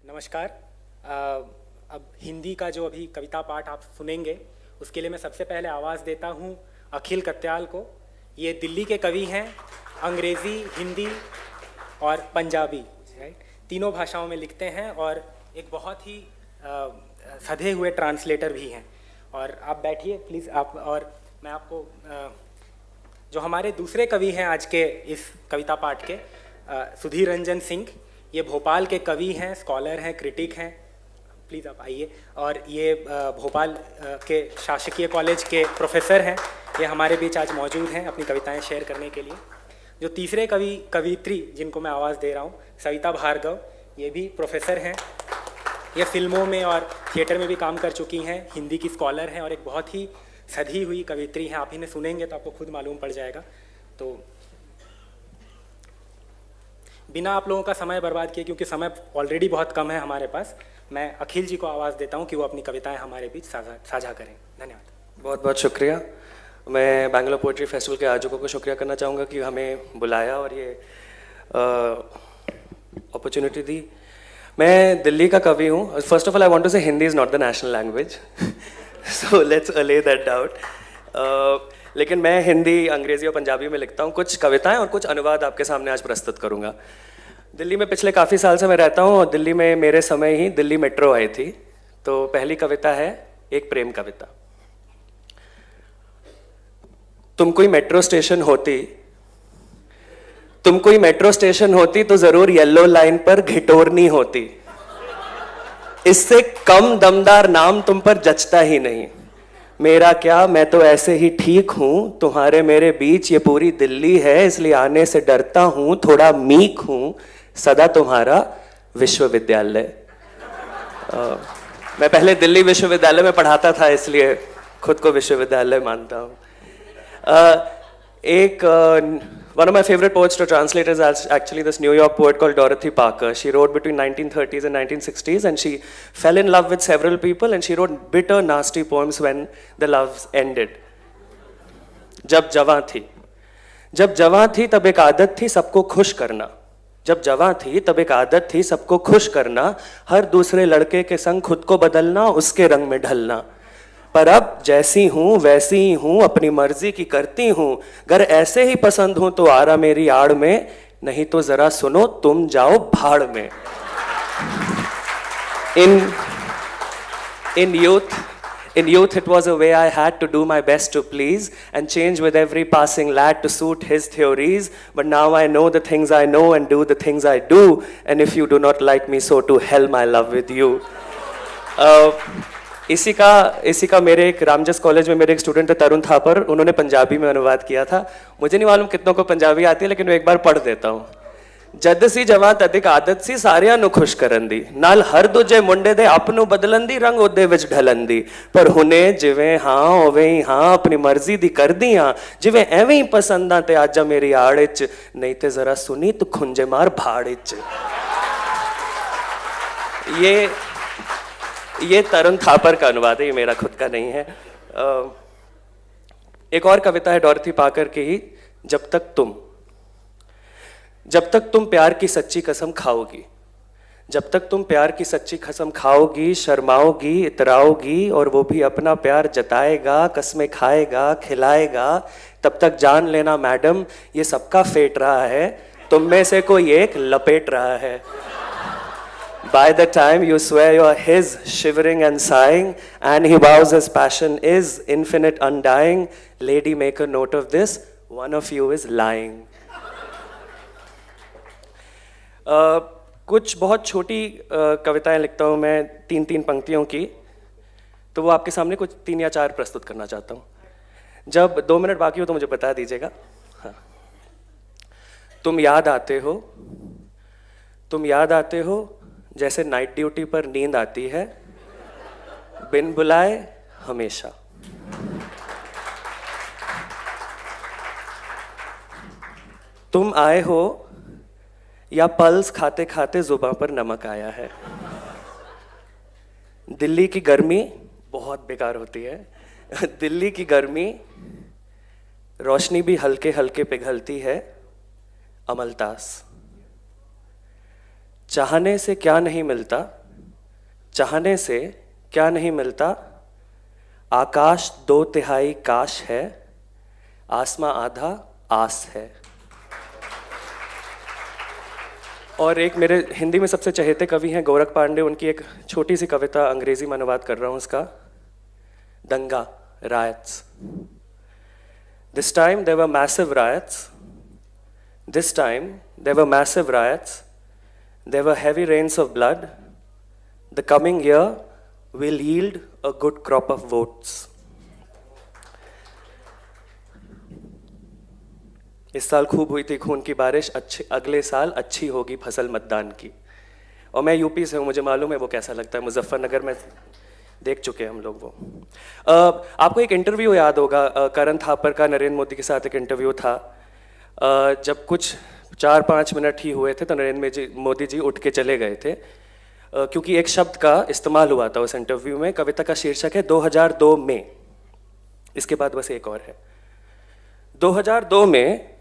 नमस्कार। अब हिंदी का जो अभी कविता पाठ आप सुनेंगे उसके लिए मैं सबसे पहले आवाज़ देता हूँ अखिल कत्याल को। ये दिल्ली के कवि हैं, अंग्रेज़ी, हिंदी और पंजाबी, राइट, तीनों भाषाओं में लिखते हैं और एक बहुत ही सधे हुए ट्रांसलेटर भी हैं। और आप बैठिए प्लीज़। आप और मैं आपको जो हमारे दूसरे कवि हैं आज के इस कविता पाठ के, सुधीर रंजन सिंह, ये भोपाल के कवि हैं, स्कॉलर हैं, क्रिटिक हैं। प्लीज़ आप आइए। और ये भोपाल के शासकीय कॉलेज के प्रोफेसर हैं। ये हमारे बीच आज मौजूद हैं अपनी कविताएं शेयर करने के लिए। जो तीसरे कवित्री जिनको मैं आवाज़ दे रहा हूँ, सविता भार्गव, ये भी प्रोफेसर हैं। ये फिल्मों में और थिएटर में भी काम कर चुकी हैं, हिंदी की स्कॉलर हैं और एक बहुत ही सधी हुई कवित्री हैं। आप इन्हें सुनेंगे तो आपको खुद मालूम पड़ जाएगा। तो बिना आप लोगों का समय बर्बाद किए, क्योंकि समय ऑलरेडी बहुत कम है हमारे पास, मैं अखिल जी को आवाज़ देता हूं कि वो अपनी कविताएं हमारे बीच साझा करें। धन्यवाद। बहुत बहुत शुक्रिया। मैं बैंगलोर पोइट्री फेस्टिवल के आयोजकों को शुक्रिया करना चाहूँगा कि हमें बुलाया और ये अपॉर्चुनिटी दी। मैं दिल्ली का कवि हूँ। First of all I want to say Hindi is not the national language, so let's allay that doubt. लेकिन मैं हिंदी, अंग्रेज़ी और पंजाबी में लिखता हूँ। कुछ कविताएं और कुछ अनुवाद आपके सामने आज प्रस्तुत करूँगा। दिल्ली में पिछले काफ़ी साल से मैं रहता हूँ और दिल्ली में मेरे समय ही दिल्ली मेट्रो आई थी। तो पहली कविता है एक प्रेम कविता। तुम कोई मेट्रो स्टेशन होती, तुम कोई मेट्रो स्टेशन होती तो जरूर येलो लाइन पर घिटोरनी होती। इससे कम दमदार नाम तुम पर जचता ही नहीं। मेरा क्या, मैं तो ऐसे ही ठीक हूं। तुम्हारे मेरे बीच ये पूरी दिल्ली है, इसलिए आने से डरता हूं, थोड़ा मीक हूं। सदा तुम्हारा विश्वविद्यालय। मैं पहले दिल्ली विश्वविद्यालय में पढ़ाता था, इसलिए खुद को विश्वविद्यालय मानता हूं। One of my favorite poets to translate is actually this New York poet called Dorothy Parker. She wrote between 1930s and 1960s, and she fell in love with several people, and she wrote bitter, nasty poems when the loves ended. जब जवां थी तब एक आदत थी सबको खुश करना। जब जवां थी तब एक आदत थी सबको खुश करना। हर दूसरे लड़के के संग खुद को बदलना, उसके रंग में ढलना। पर अब जैसी हूं वैसी ही हूं, अपनी मर्जी की करती हूं। अगर ऐसे ही पसंद हूं तो आ रहा मेरी आड़ में, नहीं तो जरा सुनो तुम जाओ भाड़ में। In youth it was a way I had to do my best to please and change with every passing lad to suit his theories. But now I know the things I know and do the things I do. And if you do not like me, so to hell my love with you. इसी का मेरे एक Ramjas college में मेरे एक student थे तरुण थापर, उन्होंने पंजाबी में अनुवाद किया था। मुझे नहीं मालूम कितनों को पंजाबी आती है, लेकिन मैं एक बार पढ़ देता हूँ। जद सी जवां तद एक आदत सी सारियां नु खुश करन दी, नाल हर दूजे मुंडे दे आप नू बदलन दी, रंग ओदे विच ढलन दी। पर हुने जिवें हां ओवें ही हां, अपनी मर्जी दी कर दी हां। जिवें एवें ही पसंद आ ते आजा मेरी आड़ विच, नहीं ते जरा सुनी तू खुंजे मार भाड़ विच। ये तरुण थापर का अनुवाद है, ये मेरा खुद का नहीं है। एक और कविता है डॉरथी पाकर की ही, जब तक तुम प्यार की सच्ची कसम खाओगी। जब तक तुम प्यार की सच्ची कसम खाओगी, शर्माओगी, इतराओगी, और वो भी अपना प्यार जताएगा, कस्में खाएगा, खिलाएगा, तब तक जान लेना मैडम ये सबका फेट रहा है, तुम में से कोई एक लपेट रहा है। By the time you swear you're his, shivering and sighing, and he vows his passion is infinite undying, lady make a note of this, one of you is lying. कुछ बहुत छोटी कविताएं लिखता हूँ मैं, 3-3 पंक्तियों की, तो वो आपके सामने कुछ 3 या 4 प्रस्तुत करना चाहता हूँ। जब 2 मिनट बाकी हो तो मुझे बता दीजिएगा। हाँ। तुम याद आते हो जैसे नाइट ड्यूटी पर नींद आती है, बिन बुलाए हमेशा। तुम आए हो या पल्स खाते खाते जुबान पर नमक आया है। दिल्ली की गर्मी बहुत बेकार होती है। दिल्ली की गर्मी, रोशनी भी हल्के हल्के पिघलती है, अमलतास। चाहने से क्या नहीं मिलता, चाहने से क्या नहीं मिलता, आकाश 2/3 काश है, आसमां आधा आस है। और एक मेरे हिंदी में सबसे चहेते कवि हैं गोरख पांडे, उनकी एक छोटी सी कविता अंग्रेजी में अनुवाद कर रहा हूँ उसका। दंगा, riots. This time there were massive riots. This time there were massive riots. There were heavy rains of blood. The coming year will yield a good crop of votes. इस साल खूब हुई थी खून की बारिश, अगले साल अच्छी होगी फसल मतदान की। और मैं यूपी से हूँ, मुझे मालूम है वो कैसा लगता है। मुजफ्फरनगर में देख चुके हैं हम लोग वो। आपको एक इंटरव्यू याद होगा, करण थापर का नरेंद्र मोदी के साथ एक इंटरव्यू था। जब कुछ 4-5 मिनट ही हुए थे तो नरेंद्र मोदी जी उठ के चले गए थे, क्योंकि एक शब्द का इस्तेमाल हुआ था उस इंटरव्यू में। कविता का शीर्षक है 2002 में। इसके बाद बस एक और है। 2002 में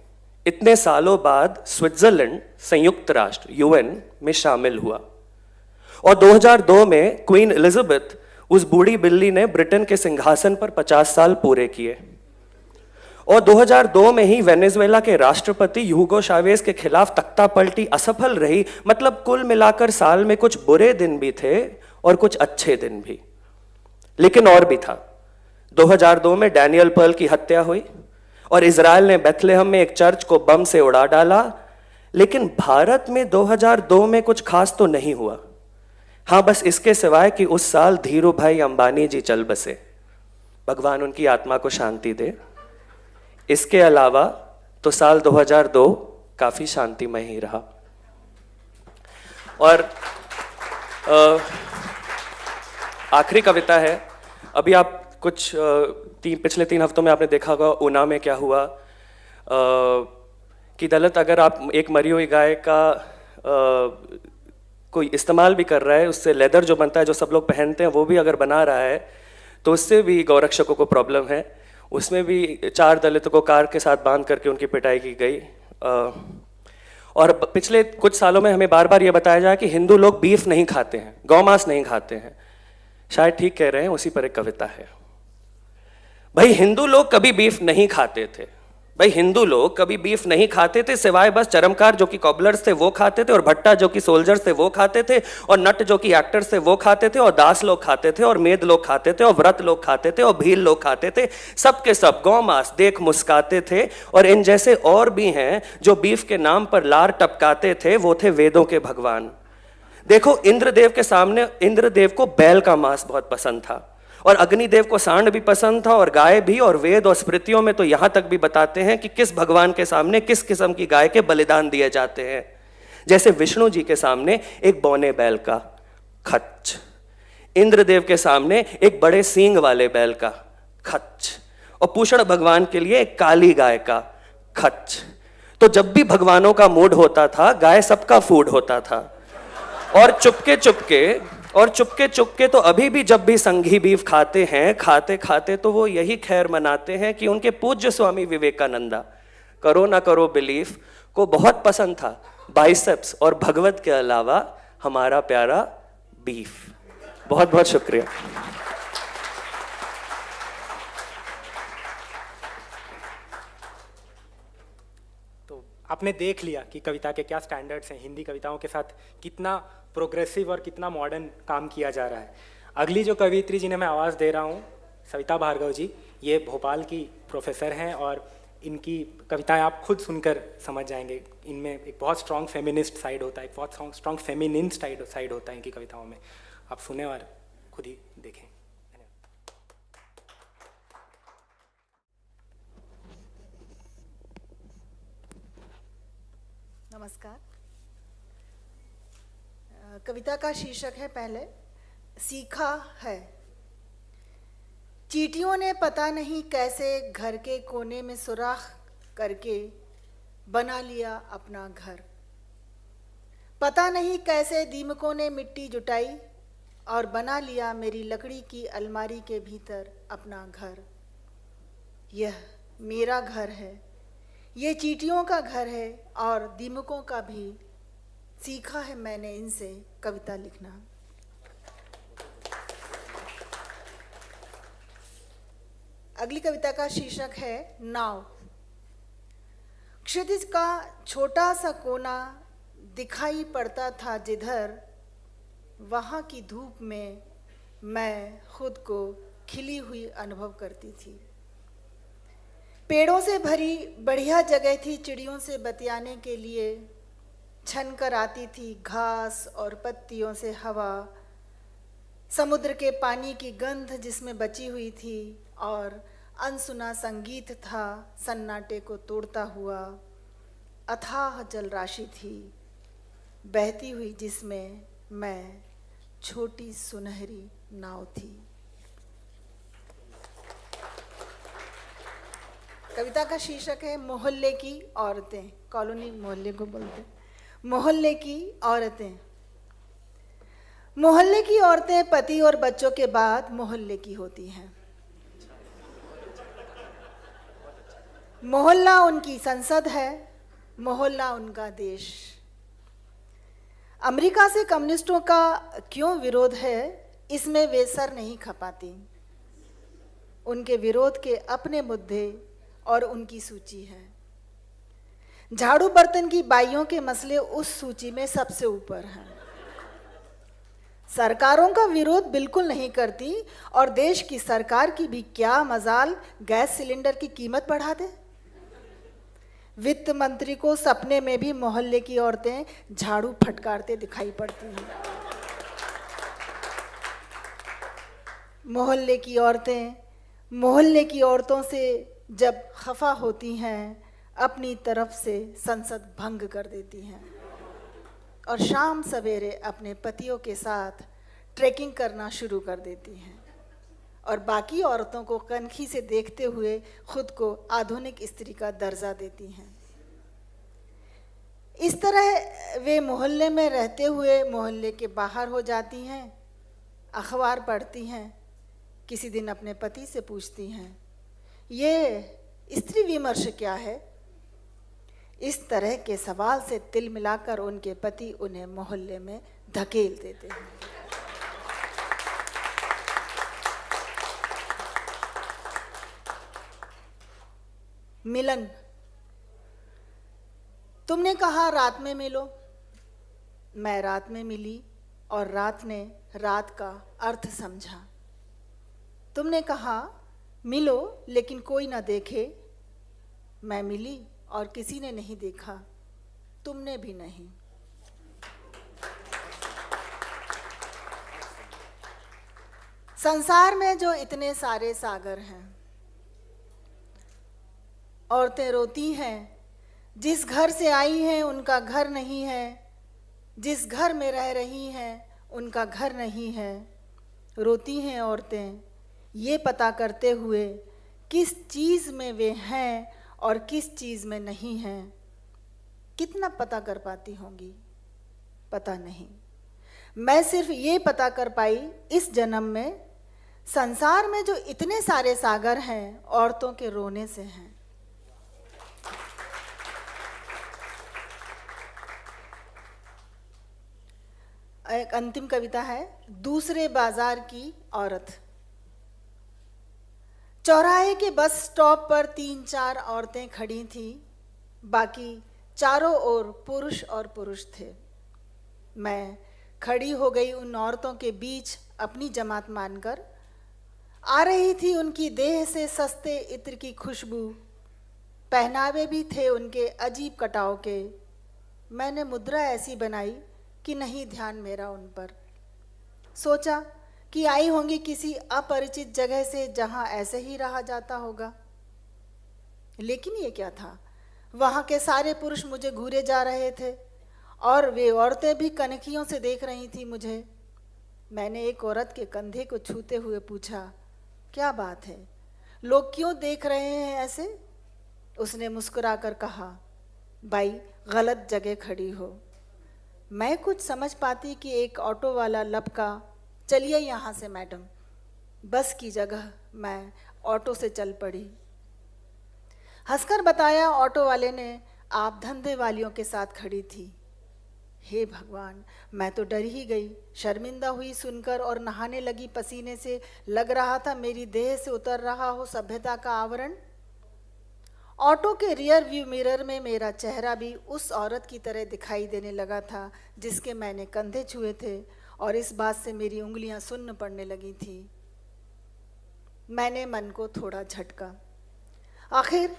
इतने सालों बाद स्विट्जरलैंड संयुक्त राष्ट्र यूएन में शामिल हुआ, और 2002 में क्वीन एलिजाबेथ, उस बूढ़ी बिल्ली ने ब्रिटेन के सिंहासन पर 50 साल पूरे किए। और 2002 में ही वेनेजुएला के राष्ट्रपति ह्यूगो चावेज के खिलाफ तख्ता पलटी असफल रही। मतलब कुल मिलाकर साल में कुछ बुरे दिन भी थे और कुछ अच्छे दिन भी। लेकिन और भी था। 2002 में डैनियल पर्ल की हत्या हुई और इजराइल ने बेथलेहम में एक चर्च को बम से उड़ा डाला। लेकिन भारत में 2002 में कुछ खास तो नहीं हुआ। हाँ, बस इसके सिवाय कि उस साल धीरू भाई अंबानी जी चल बसे, भगवान उनकी आत्मा को शांति दे। इसके अलावा तो साल 2002 काफी शांतिमय ही रहा। और आखिरी कविता है। अभी आप कुछ पिछले 3 हफ्तों में आपने देखा होगा ऊना में क्या हुआ, कि दलित अगर आप एक मरी हुई गाय का कोई इस्तेमाल भी कर रहा है, उससे लेदर जो बनता है जो सब लोग पहनते हैं वो भी अगर बना रहा है, तो उससे भी गौरक्षकों को प्रॉब्लम है। उसमें भी 4 दलितों को कार के साथ बांध करके उनकी पिटाई की गई। और पिछले कुछ सालों में हमें बार बार ये बताया जाए कि हिंदू लोग बीफ नहीं खाते हैं, गौमांस नहीं खाते हैं। शायद ठीक कह रहे हैं, उसी पर एक कविता है। भाई हिंदू लोग कभी बीफ नहीं खाते थे, भाई हिंदू लोग कभी बीफ नहीं खाते थे, सिवाय बस चरमकार जो कि कॉबलर्स थे वो खाते थे, और भट्टा जो कि सोल्जर्स थे वो खाते थे, और नट जो कि एक्टर्स थे वो खाते थे, और दास लोग खाते थे, और मेद लोग खाते थे, और व्रत लोग खाते थे, और भील लोग खाते थे। सबके सब गौमांस देख मुस्काते थे। और इन जैसे और भी हैं जो बीफ के नाम पर लार टपकाते थे, वो थे वेदों के भगवान। देखो इंद्रदेव के सामने, इंद्रदेव को बैल का मांस बहुत पसंद था, और अग्निदेव को सांड भी पसंद था, और गाय भी। और वेद और स्मृतियों में तो यहां तक भी बताते हैं कि किस भगवान के सामने किस किस्म की गाय के बलिदान दिए जाते हैं। जैसे विष्णु जी के सामने एक बौने बैल का खच्च, इंद्रदेव के सामने एक बड़े सींग वाले बैल का खच्च, और पूषण भगवान के लिए एक काली गाय का खच्च। तो जब भी भगवानों का मूड होता था, गाय सबका फूड होता था। और चुपके चुपके तो अभी भी जब भी संघी बीफ खाते हैं, खाते खाते तो वो यही खैर मनाते हैं कि उनके पूज्य स्वामी विवेकानंदा, करो ना करो बिलीफ, को बहुत पसंद था बाइसेप्स और भगवत के अलावा हमारा प्यारा बीफ। बहुत बहुत शुक्रिया। तो आपने देख लिया कि कविता के क्या स्टैंडर्ड्स हैं, हिंदी कविताओं के साथ कितना प्रोग्रेसिव और कितना मॉडर्न काम किया जा रहा है। अगली जो कवियत्री जिन्हें मैं आवाज़ दे रहा हूँ, सविता भार्गव जी, ये भोपाल की प्रोफेसर हैं, और इनकी कविताएं आप खुद सुनकर समझ जाएंगे। इनमें एक बहुत स्ट्रॉन्ग फेमिनिस्ट साइड होता है, एक बहुत स्ट्रॉन्ग फेमिनिन साइड होता है इनकी कविताओं में। आप सुने और खुद ही देखें। नमस्कार। कविता का शीर्षक है पहले सीखा है। चींटियों ने पता नहीं कैसे घर के कोने में सुराख करके बना लिया अपना घर। पता नहीं कैसे दीमकों ने मिट्टी जुटाई और बना लिया मेरी लकड़ी की अलमारी के भीतर अपना घर। यह मेरा घर है, ये चींटियों का घर है और दीमकों का भी सीखा है मैंने इनसे कविता लिखना। अगली कविता का शीर्षक है नाव। क्षितिज का छोटा सा कोना दिखाई पड़ता था जिधर, वहाँ की धूप में मैं खुद को खिली हुई अनुभव करती थी। पेड़ों से भरी बढ़िया जगह थी चिड़ियों से बतियाने के लिए, छन कर आती थी घास और पत्तियों से हवा, समुद्र के पानी की गंध जिसमें बची हुई थी, और अनसुना संगीत था सन्नाटे को तोड़ता हुआ। अथाह जल राशि थी बहती हुई जिसमें मैं छोटी सुनहरी नाव थी। कविता का शीर्षक है मोहल्ले की औरतें। कॉलोनी मोहल्ले को बोलते हैं। मोहल्ले की औरतें। मोहल्ले की औरतें पति और बच्चों के बाद मोहल्ले की होती हैं। मोहल्ला उनकी संसद है, मोहल्ला उनका देश। अमेरिका से कम्युनिस्टों का क्यों विरोध है, इसमें वे सर नहीं खपाती। उनके विरोध के अपने मुद्दे और उनकी सूची है। झाड़ू बर्तन की बाइयों के मसले उस सूची में सबसे ऊपर हैं। सरकारों का विरोध बिल्कुल नहीं करती, और देश की सरकार की भी क्या मजाल गैस सिलेंडर की कीमत बढ़ा दे। वित्त मंत्री को सपने में भी मोहल्ले की औरतें झाड़ू फटकारते दिखाई पड़ती हैं। मोहल्ले की औरतें मोहल्ले की औरतों से जब खफा होती हैं, अपनी तरफ से संसद भंग कर देती हैं और शाम सवेरे अपने पतियों के साथ ट्रैकिंग करना शुरू कर देती हैं, और बाकी औरतों को कनखी से देखते हुए खुद को आधुनिक स्त्री का दर्जा देती हैं। इस तरह वे मोहल्ले में रहते हुए मोहल्ले के बाहर हो जाती हैं, अखबार पढ़ती हैं, किसी दिन अपने पति से पूछती हैं, ये स्त्री विमर्श क्या है? इस तरह के सवाल से तिल मिलाकर उनके पति उन्हें मोहल्ले में धकेल देते हैं। मिलन। तुमने कहा रात में मिलो, मैं रात में मिली और रात ने रात का अर्थ समझा। तुमने कहा मिलो लेकिन कोई ना देखे, मैं मिली और किसी ने नहीं देखा, तुमने भी नहीं। संसार में जो इतने सारे सागर हैं, औरतें रोती हैं, जिस घर से आई हैं उनका घर नहीं है, जिस घर में रह रही हैं उनका घर नहीं है। रोती हैं औरतें ये पता करते हुए किस चीज़ में वे हैं और किस चीज़ में नहीं हैं। कितना पता कर पाती होंगी पता नहीं। मैं सिर्फ ये पता कर पाई इस जन्म में, संसार में जो इतने सारे सागर हैं औरतों के रोने से हैं। एक अंतिम कविता है दूसरे बाजार की औरत। चौराहे के बस स्टॉप पर 3-4 औरतें खड़ी थीं, बाकी चारों ओर पुरुष और पुरुष थे। मैं खड़ी हो गई उन औरतों के बीच अपनी जमात मानकर। आ रही थी उनकी देह से सस्ते इत्र की खुशबू, पहनावे भी थे उनके अजीब कटाव के। मैंने मुद्रा ऐसी बनाई कि नहीं ध्यान मेरा उन पर। सोचा कि आई होंगी किसी अपरिचित जगह से जहां ऐसे ही रहा जाता होगा। लेकिन ये क्या था, वहां के सारे पुरुष मुझे घूरे जा रहे थे और वे औरतें भी कनखियों से देख रही थी मुझे। मैंने एक औरत के कंधे को छूते हुए पूछा, क्या बात है, लोग क्यों देख रहे हैं ऐसे? उसने मुस्कुराकर कहा, भाई गलत जगह खड़ी हो। मैं कुछ समझ पाती कि एक ऑटो वाला लपका, चलिए यहाँ से मैडम। बस की जगह मैं ऑटो से चल पड़ी। हंसकर बताया ऑटो वाले ने, आप धंधे वालियों के साथ खड़ी थी। हे भगवान, मैं तो डर ही गई, शर्मिंदा हुई सुनकर और नहाने लगी पसीने से। लग रहा था मेरी देह से उतर रहा हो सभ्यता का आवरण। ऑटो के रियर व्यू मिरर में मेरा चेहरा भी उस औरत की तरह दिखाई देने लगा था जिसके मैंने कंधे छुए थे, और इस बात से मेरी उंगलियां सुन्न पड़ने लगी थी। मैंने मन को थोड़ा झटका। आखिर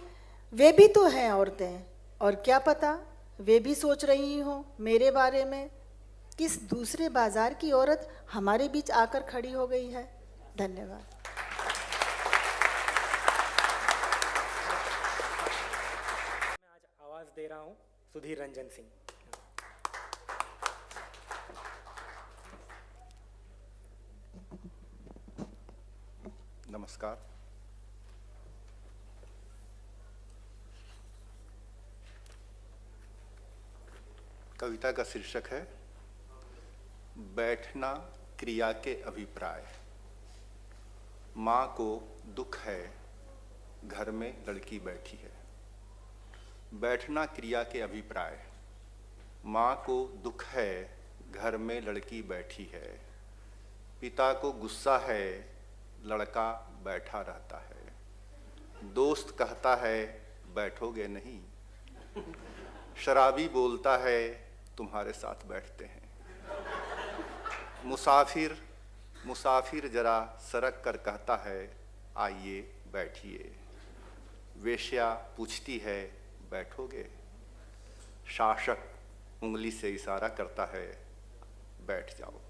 वे भी तो हैं औरतें, और क्या पता वे भी सोच रही हो मेरे बारे में। किस दूसरे बाजार की औरत हमारे बीच आकर खड़ी हो गई है। धन्यवाद। मैं आज आवाज़ दे रहा हूँ सुधीर रंजन सिंह। नमस्कार। कविता का शीर्षक है बैठना क्रिया के अभिप्राय। माँ को दुख है, घर में लड़की बैठी है। बैठना क्रिया के अभिप्राय। माँ को दुख है, घर में लड़की बैठी है। पिता को गुस्सा है, लड़का बैठा रहता है। दोस्त कहता है बैठोगे नहीं। शराबी बोलता है तुम्हारे साथ बैठते हैं। मुसाफिर जरा सरक कर कहता है आइए बैठिए। वेश्या पूछती है बैठोगे। शासक उंगली से इशारा करता है बैठ जाओ।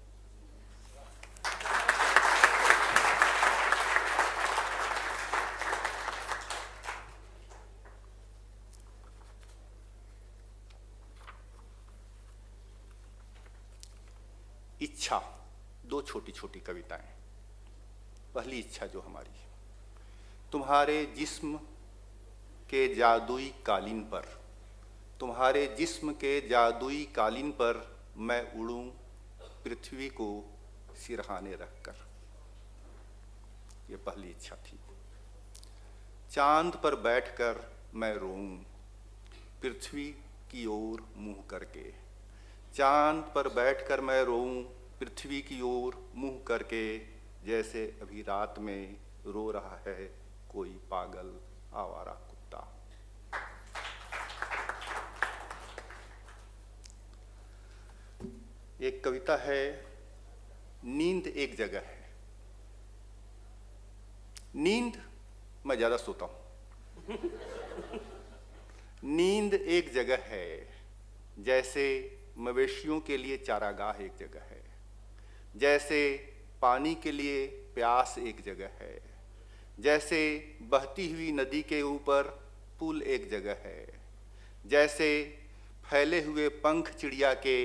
इच्छा, दो छोटी छोटी कविताएं। पहली इच्छा जो हमारी, तुम्हारे जिस्म के जादुई कालीन पर, तुम्हारे जिस्म के जादुई कालीन पर मैं उड़ूं पृथ्वी को सिरहाने रखकर। ये पहली इच्छा थी। चांद पर बैठकर मैं रोऊं पृथ्वी की ओर मुंह करके। चांद पर बैठकर मैं रोऊं पृथ्वी की ओर मुंह करके, जैसे अभी रात में रो रहा है कोई पागल आवारा कुत्ता। एक कविता है नींद एक जगह है। नींद, मैं ज्यादा सोता हूं। नींद एक जगह है, जैसे मवेशियों के लिए चारागाह एक जगह है। जैसे पानी के लिए प्यास एक जगह है। जैसे बहती हुई नदी के ऊपर पुल एक जगह है। जैसे फैले हुए पंख चिड़िया के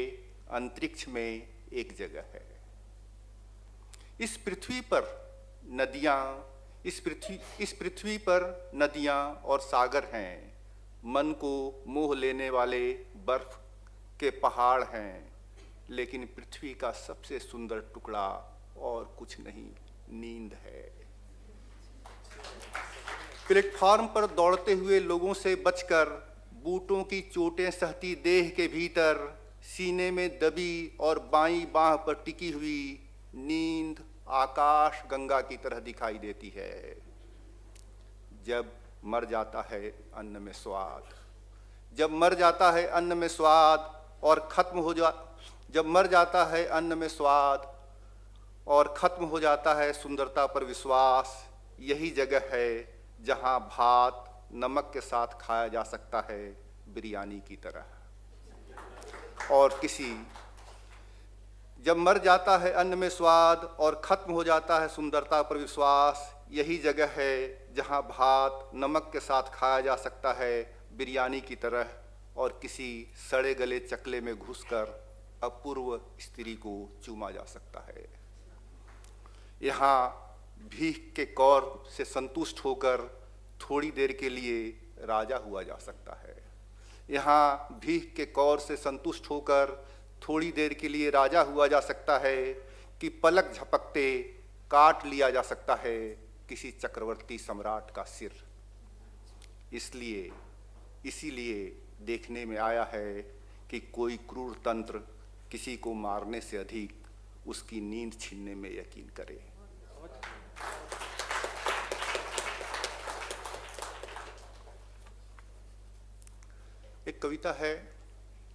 अंतरिक्ष में एक जगह है। इस पृथ्वी पर नदियां और सागर हैं। मन को मोह लेने वाले बर्फ के पहाड़ हैं, लेकिन पृथ्वी का सबसे सुंदर टुकड़ा और कुछ नहीं, नींद है। प्लेटफार्म पर दौड़ते हुए लोगों से बचकर, बूटों की चोटें सहती देह के भीतर, सीने में दबी और बाईं बांह पर टिकी हुई नींद आकाश गंगा की तरह दिखाई देती है। जब मर जाता है अन्न में स्वाद, जब मर जाता है अन्न में स्वाद और जब मर जाता है अन्न में स्वाद और खत्म हो जाता है सुंदरता पर विश्वास, यही जगह है जहां भात नमक के साथ खाया जा सकता है बिरयानी की तरह। और जब मर जाता है अन्न में स्वाद और खत्म हो जाता है सुंदरता पर विश्वास, यही जगह है जहां भात नमक के साथ खाया जा सकता है बिरयानी की तरह, और किसी सड़े गले चकले में घुसकर अपूर्व स्त्री को चूमा जा सकता है। यहाँ भीख के कौर से संतुष्ट होकर थोड़ी देर के लिए राजा हुआ जा सकता है। यहाँ भीख के कौर से संतुष्ट होकर थोड़ी देर के लिए राजा हुआ जा सकता है कि पलक झपकते काट लिया जा सकता है किसी चक्रवर्ती सम्राट का सिर। इसीलिए देखने में आया है कि कोई क्रूर तंत्र किसी को मारने से अधिक उसकी नींद छीनने में यकीन करे। एक कविता है,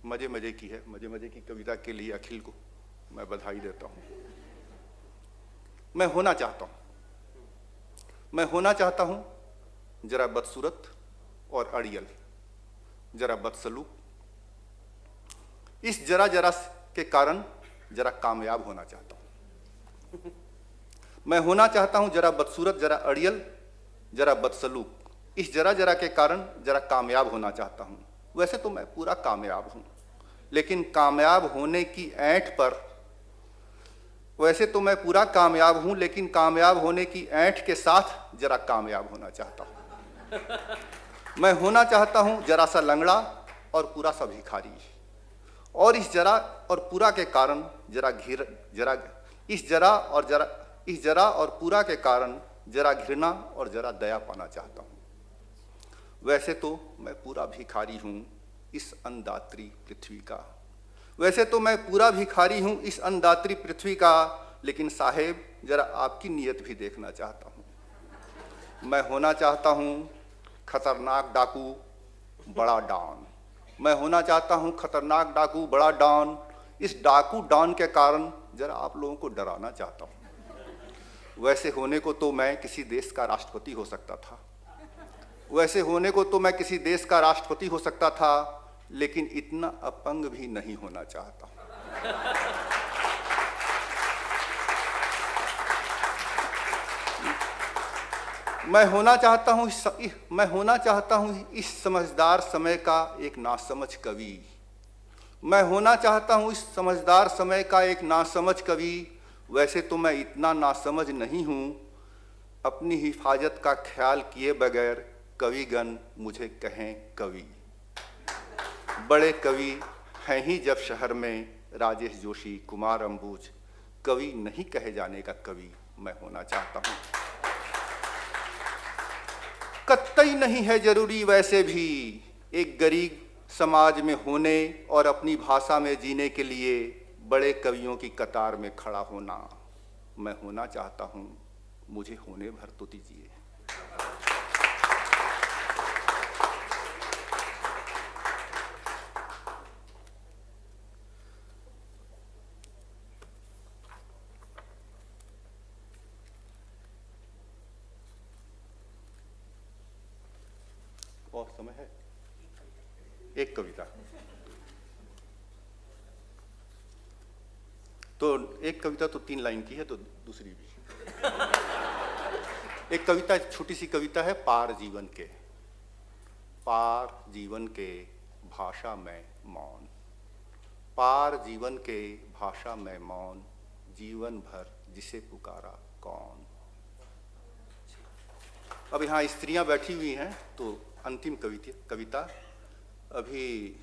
मजे मजे की है। मजे मजे की कविता के लिए अखिल को मैं बधाई देता हूँ। मैं होना चाहता हूँ जरा बदसूरत और अड़ियल, जरा बदसलूक। इस जरा जरा के कारण जरा कामयाब होना चाहता हूँ। मैं होना चाहता हूँ जरा बदसूरत, जरा अड़ियल, जरा बदसलूक। इस जरा जरा के कारण जरा कामयाब होना चाहता हूँ। वैसे तो मैं पूरा कामयाब हूँ, लेकिन कामयाब होने की ऐंठ पर, वैसे तो मैं पूरा कामयाब हूँ, लेकिन कामयाब होने की ऐंठ के साथ जरा कामयाब होना चाहता हूँ। मैं होना चाहता हूँ जरा सा लंगड़ा और पूरा सा भिखारी, और इस जरा और पूरा के कारण इस जरा और पूरा के कारण जरा घृणा और जरा दया पाना चाहता हूँ। वैसे तो मैं पूरा भिखारी हूँ इस अन्नदात्री पृथ्वी का, वैसे तो मैं पूरा भिखारी हूँ इस अन्नदात्री पृथ्वी का, लेकिन साहेब जरा आपकी नीयत भी देखना चाहता हूँ। मैं होना चाहता हूँ खतरनाक डाकू, बड़ा डॉन। मैं होना चाहता हूँ खतरनाक डाकू, बड़ा डॉन। इस डाकू डॉन के कारण जरा आप लोगों को डराना चाहता हूँ। वैसे होने को तो मैं किसी देश का राष्ट्रपति हो सकता था, वैसे होने को तो मैं किसी देश का राष्ट्रपति हो सकता था, लेकिन इतना अपंग भी नहीं होना चाहता। मैं होना चाहता हूँ इस समझदार समय का एक नासमझ कवि। मैं होना चाहता हूँ इस समझदार समय का एक नासमझ कवि। वैसे तो मैं इतना नासमझ नहीं हूँ, अपनी हिफाजत का ख्याल किए बगैर कविगण मुझे कहें कवि। बड़े कवि हैं ही जब शहर में राजेश जोशी, कुमार अंबुज, कवि नहीं कहे जाने का कवि मैं होना चाहता हूँ। कतई नहीं है जरूरी वैसे भी एक गरीब समाज में होने और अपनी भाषा में जीने के लिए बड़े कवियों की कतार में खड़ा होना। मैं होना चाहता हूँ, मुझे होने भर तो दीजिए। और समय है एक कविता, तो एक कविता तो 3 लाइन की है, तो दूसरी भी एक कविता, छोटी सी कविता है, पार जीवन के। पार जीवन के भाषा में मौन, पार जीवन के भाषा में मौन, जीवन भर जिसे पुकारा कौन। अब यहाँ स्त्रियां बैठी हुई हैं, तो अंतिम कविता अभी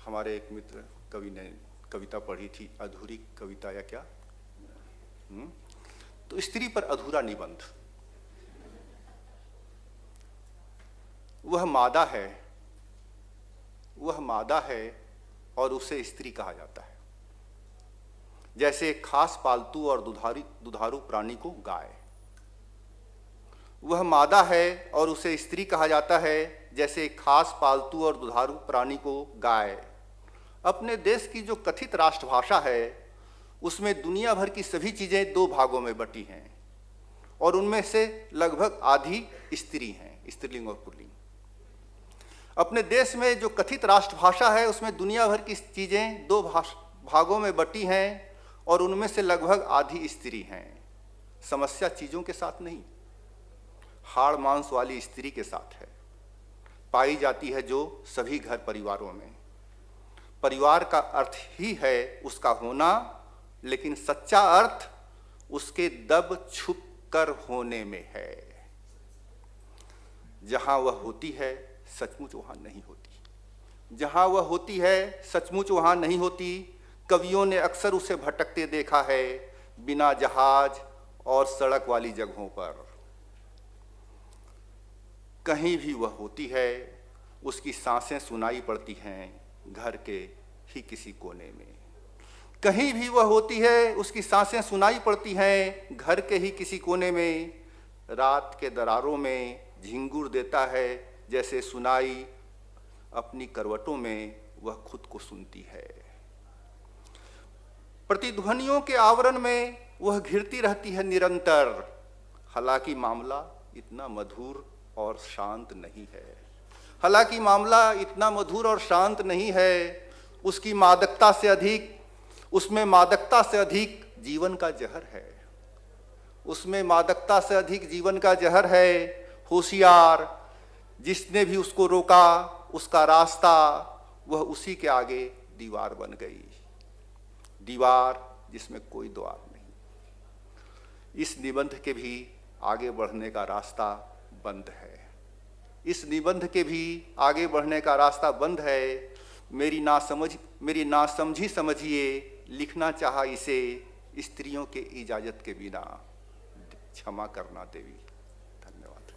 हमारे एक मित्र कवि ने कविता पढ़ी थी, अधूरी कविता या क्या, तो स्त्री पर अधूरा निबंध। वह मादा है और उसे स्त्री कहा जाता है, जैसे एक खास पालतू और दुधारू प्राणी को गाय। वह मादा है और उसे स्त्री कहा जाता है, जैसे एक खास पालतू और दुधारू प्राणी को गाय। अपने देश की जो कथित राष्ट्रभाषा है, उसमें दुनिया भर की सभी चीज़ें 2 भागों में बटी हैं, और उनमें से लगभग आधी स्त्री हैं, स्त्रीलिंग और पुल्लिंग। अपने देश में जो कथित राष्ट्रभाषा है, उसमें दुनिया भर की चीज़ें 2 भागों में बटी हैं, और उनमें से लगभग आधी स्त्री हैं। समस्या चीज़ों के साथ नहीं, हाड़ मांस वाली स्त्री के साथ है। पाई जाती है जो सभी घर परिवारों में। परिवार का अर्थ ही है उसका होना, लेकिन सच्चा अर्थ उसके दब छुप कर होने में है। जहां वह होती है सचमुच वहां नहीं होती, जहां वह होती है सचमुच वहां नहीं होती। कवियों ने अक्सर उसे भटकते देखा है, बिना जहाज और सड़क वाली जगहों पर। कहीं भी वह होती है, उसकी सांसें सुनाई पड़ती हैं, घर के ही किसी कोने में। कहीं भी वह होती है उसकी सांसें सुनाई पड़ती हैं घर के ही किसी कोने में। रात के दरारों में झिंगुर देता है जैसे सुनाई, अपनी करवटों में वह खुद को सुनती है। प्रतिध्वनियों के आवरण में वह घिरती रहती है निरंतर। हालांकि मामला इतना मधुर और शांत नहीं है, हालांकि मामला इतना मधुर और शांत नहीं है। उसकी मादकता से अधिक, उसमें मादकता से अधिक जीवन का जहर है, उसमें मादकता से अधिक जीवन का जहर है। होशियार जिसने भी उसको रोका, उसका रास्ता वह उसी के आगे दीवार बन गई, दीवार जिसमें कोई द्वार नहीं। इस निबंध के भी आगे बढ़ने का रास्ता बंद है, इस निबंध के भी आगे बढ़ने का रास्ता बंद है। मेरी नासमझी समझिए, लिखना चाहा इसे स्त्रियों के इजाजत के बिना। क्षमा करना देवी। धन्यवाद।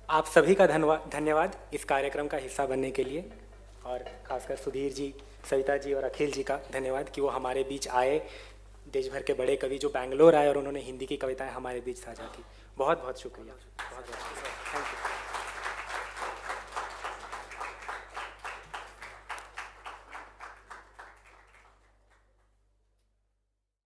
आप सभी का धन्यवाद इस कार्यक्रम का हिस्सा बनने के लिए, और खासकर सुधीर जी, सविता जी और अखिल जी का धन्यवाद कि वो हमारे बीच आए। देश भर के बड़े कवि जो बैंगलोर आए और उन्होंने हिंदी की कविताएं हमारे बीच साझा की। बहुत बहुत शुक्रिया, बहुत बहुत शुक्रिया। Thank you.